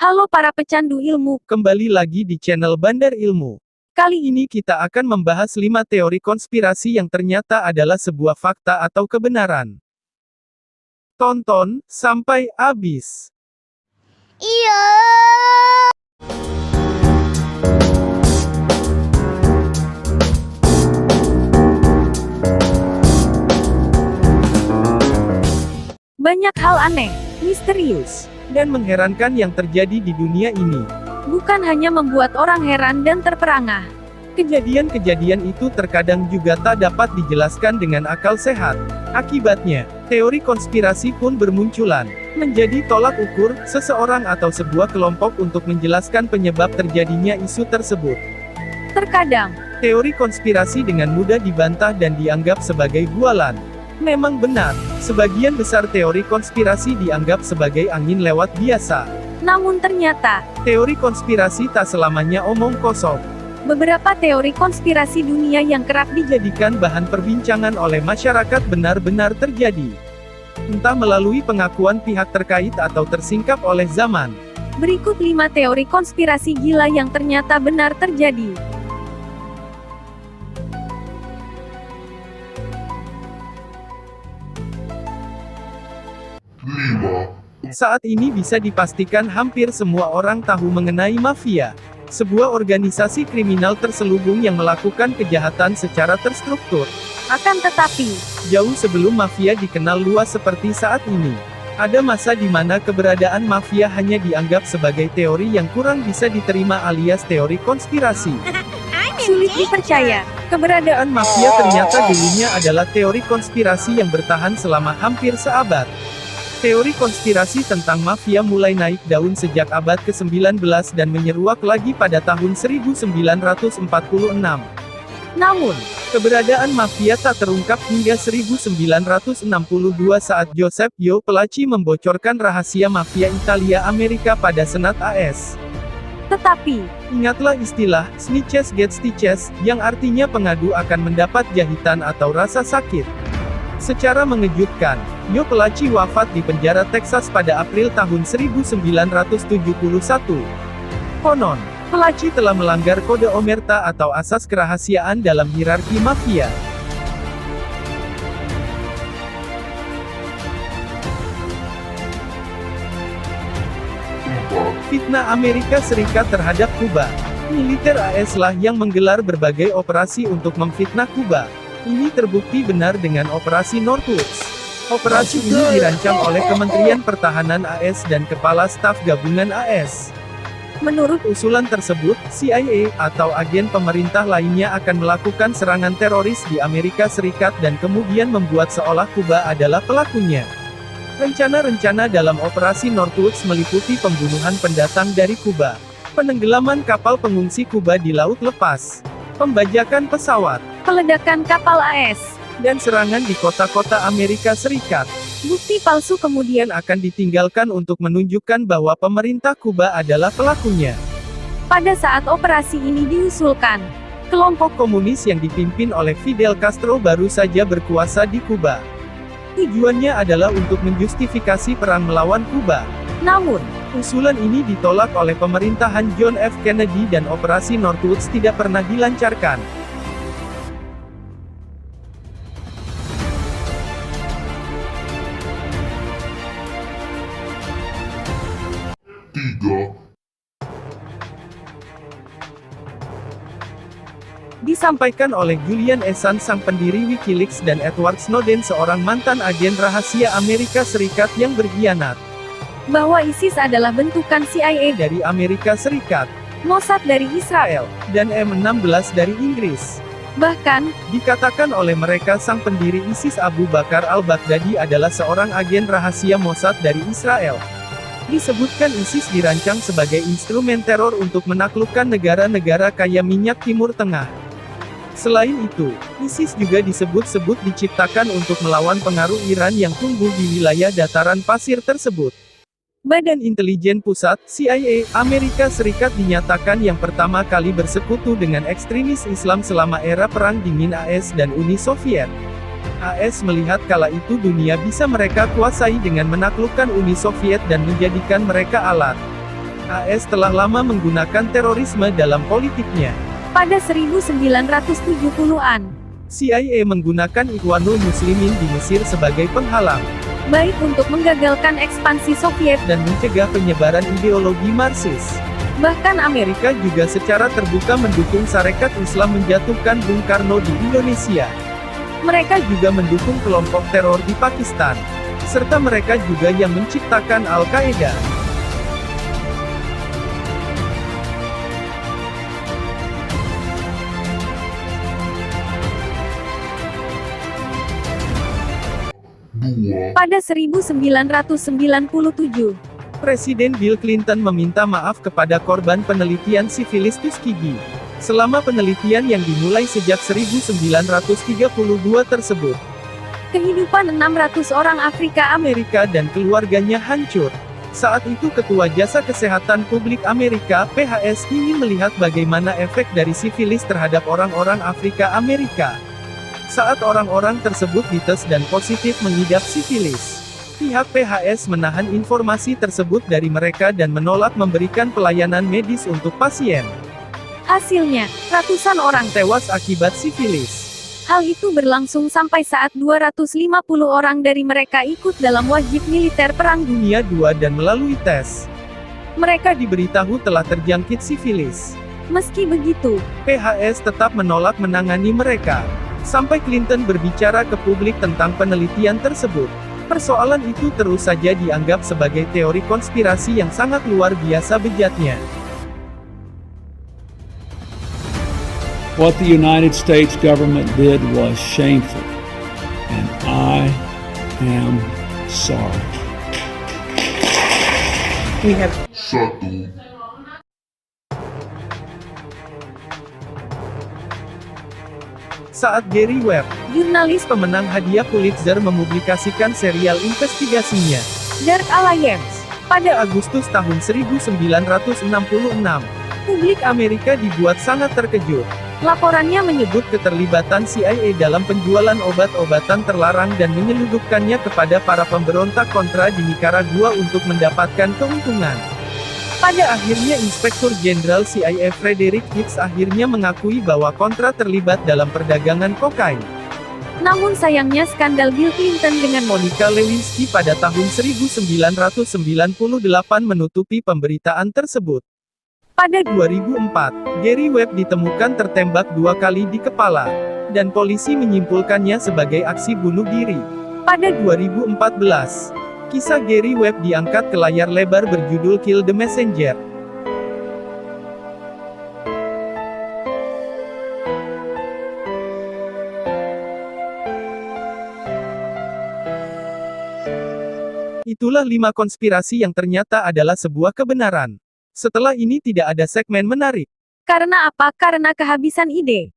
Halo para pecandu ilmu, Kembali lagi di channel Bandar Ilmu. Kali ini kita akan membahas 5 teori konspirasi yang ternyata adalah sebuah fakta atau kebenaran. Tonton sampai habis. Iya. banyak hal aneh, misterius, Dan mengherankan yang terjadi di dunia ini. bukan hanya membuat orang heran dan terperangah. Kejadian-kejadian itu terkadang juga tak dapat dijelaskan dengan akal sehat. Akibatnya, teori konspirasi pun bermunculan, menjadi tolak ukur seseorang atau sebuah kelompok untuk menjelaskan penyebab terjadinya isu tersebut. Terkadang, Teori konspirasi dengan mudah dibantah dan dianggap sebagai bualan. Memang benar, sebagian besar teori konspirasi dianggap sebagai angin lewat biasa. namun ternyata, Teori konspirasi tak selamanya omong kosong. beberapa teori konspirasi dunia yang kerap Dijadikan bahan perbincangan oleh masyarakat benar-benar terjadi. Entah melalui pengakuan pihak terkait atau tersingkap oleh zaman. berikut 5 teori konspirasi gila yang ternyata benar terjadi. Saat ini bisa dipastikan hampir semua orang tahu mengenai mafia. Sebuah organisasi kriminal terselubung yang melakukan kejahatan secara terstruktur. Akan tetapi, Jauh sebelum mafia dikenal luas seperti saat ini. Ada masa di mana keberadaan mafia hanya dianggap sebagai teori yang kurang bisa diterima alias teori konspirasi. sulit dipercaya. Keberadaan mafia ternyata dulunya adalah teori konspirasi yang bertahan selama hampir seabad. Teori konspirasi tentang mafia mulai naik daun sejak abad ke-19 dan menyeruak lagi pada tahun 1946. Namun, Keberadaan mafia tak terungkap hingga 1962 saat Joseph Yo Palaci membocorkan rahasia mafia Italia Amerika pada Senat AS. tetapi, Ingatlah istilah, snitches get stitches, yang artinya pengadu akan mendapat jahitan atau rasa sakit. Secara mengejutkan, Yo Palaci wafat di penjara Texas pada April tahun 1971. Konon, Palaci telah melanggar kode omerta atau asas kerahasiaan dalam hierarki mafia. Fitnah Amerika Serikat terhadap Kuba. Militer AS lah yang menggelar berbagai operasi untuk memfitnah Kuba. Ini terbukti benar dengan Operasi Northwoods. Operasi ini dirancang oleh Kementerian Pertahanan AS dan Kepala Staf Gabungan AS. Menurut usulan tersebut, CIA, atau agen pemerintah lainnya akan melakukan serangan teroris di Amerika Serikat dan kemudian membuat seolah Kuba adalah pelakunya. Rencana-rencana dalam Operasi Northwoods meliputi pembunuhan pendatang dari Kuba, penenggelaman kapal pengungsi Kuba di laut lepas, pembajakan pesawat, peledakan kapal AS, dan serangan di kota-kota Amerika Serikat. bukti palsu kemudian Kemudian akan ditinggalkan untuk menunjukkan bahwa pemerintah Kuba adalah pelakunya. pada saat operasi ini diusulkan. Kelompok komunis yang dipimpin oleh Fidel Castro baru saja berkuasa di Kuba. Tujuannya adalah untuk menjustifikasi perang melawan Kuba. Namun, Usulan ini ditolak oleh pemerintahan John F. Kennedy dan Operasi Northwoods tidak pernah dilancarkan. Disampaikan oleh Julian Assange sang pendiri Wikileaks dan Edward Snowden seorang mantan agen rahasia Amerika Serikat yang berkhianat. bahwa ISIS adalah bentukan CIA, Dari Amerika Serikat, Mossad dari Israel. dan M16 dari Inggris. Bahkan, Dikatakan oleh mereka sang pendiri ISIS Abu Bakar al-Baghdadi adalah seorang agen rahasia Mossad dari Israel. Disebutkan ISIS dirancang sebagai instrumen teror untuk menaklukkan negara-negara kaya minyak Timur Tengah. Selain itu, ISIS juga disebut-sebut diciptakan untuk melawan pengaruh Iran yang tumbuh di wilayah dataran pasir tersebut. Badan Intelijen Pusat, CIA, Amerika Serikat dinyatakan yang pertama kali bersekutu dengan ekstremis Islam selama era Perang Dingin AS dan Uni Soviet. AS melihat kala itu dunia bisa mereka kuasai dengan menaklukkan Uni Soviet dan menjadikan mereka alat AS telah lama menggunakan terorisme dalam politiknya. Pada 1970-an, CIA menggunakan Ikhwanul Muslimin di Mesir sebagai penghalang, baik untuk menggagalkan ekspansi Soviet, dan mencegah penyebaran ideologi Marxis. bahkan Amerika Mereka juga secara terbuka mendukung Sarekat Islam menjatuhkan Bung Karno di Indonesia. Mereka juga mendukung kelompok teror di Pakistan. Serta mereka juga yang menciptakan Al-Qaeda. pada 1997. Presiden Bill Clinton meminta maaf kepada korban penelitian sifilis Tuskegee. Selama penelitian yang dimulai sejak 1932 tersebut, Kehidupan 600 orang Afrika Amerika dan keluarganya hancur. Saat itu Ketua Jasa Kesehatan Publik Amerika, PHS, ingin melihat bagaimana efek dari sifilis terhadap orang-orang Afrika Amerika. Saat orang-orang tersebut dites dan positif mengidap sifilis, pihak PHS menahan informasi tersebut dari mereka dan menolak memberikan pelayanan medis untuk pasien. Hasilnya, ratusan orang Tewas akibat sifilis. Hal itu berlangsung sampai saat 250 orang dari mereka ikut dalam wajib militer Perang Dunia. Dunia II dan melalui tes, mereka diberitahu telah terjangkit sifilis. Meski begitu, PHS tetap menolak menangani mereka. Sampai Clinton berbicara ke publik tentang penelitian tersebut. Persoalan itu terus saja dianggap sebagai teori konspirasi yang sangat luar biasa bejatnya. What the United States government did was shameful, and I am sorry. We have Saat Gary Webb, jurnalis pemenang hadiah Pulitzer, mempublikasikan serial investigasinya, Dark Alliance, pada Agustus tahun 1966, publik Amerika dibuat sangat terkejut. laporannya menyebut Menyebut keterlibatan CIA dalam penjualan obat-obatan terlarang dan menyelundupkannya kepada para pemberontak kontra di Nicaragua untuk mendapatkan keuntungan. Pada akhirnya Inspektur Jenderal CIA Frederick Hicks akhirnya mengakui bahwa Kontra terlibat dalam perdagangan kokain. namun sayangnya skandal Bill Clinton dengan Monica Lewinsky pada tahun 1998 menutupi pemberitaan tersebut. Pada 2004, Gary Webb ditemukan tertembak 2 kali di kepala, dan polisi menyimpulkannya sebagai aksi bunuh diri. Pada 2014, kisah Gary Webb diangkat ke layar lebar berjudul Kill the Messenger. Itulah 5 konspirasi yang ternyata adalah sebuah kebenaran. Setelah ini tidak ada segmen menarik. karena apa? Karena kehabisan ide.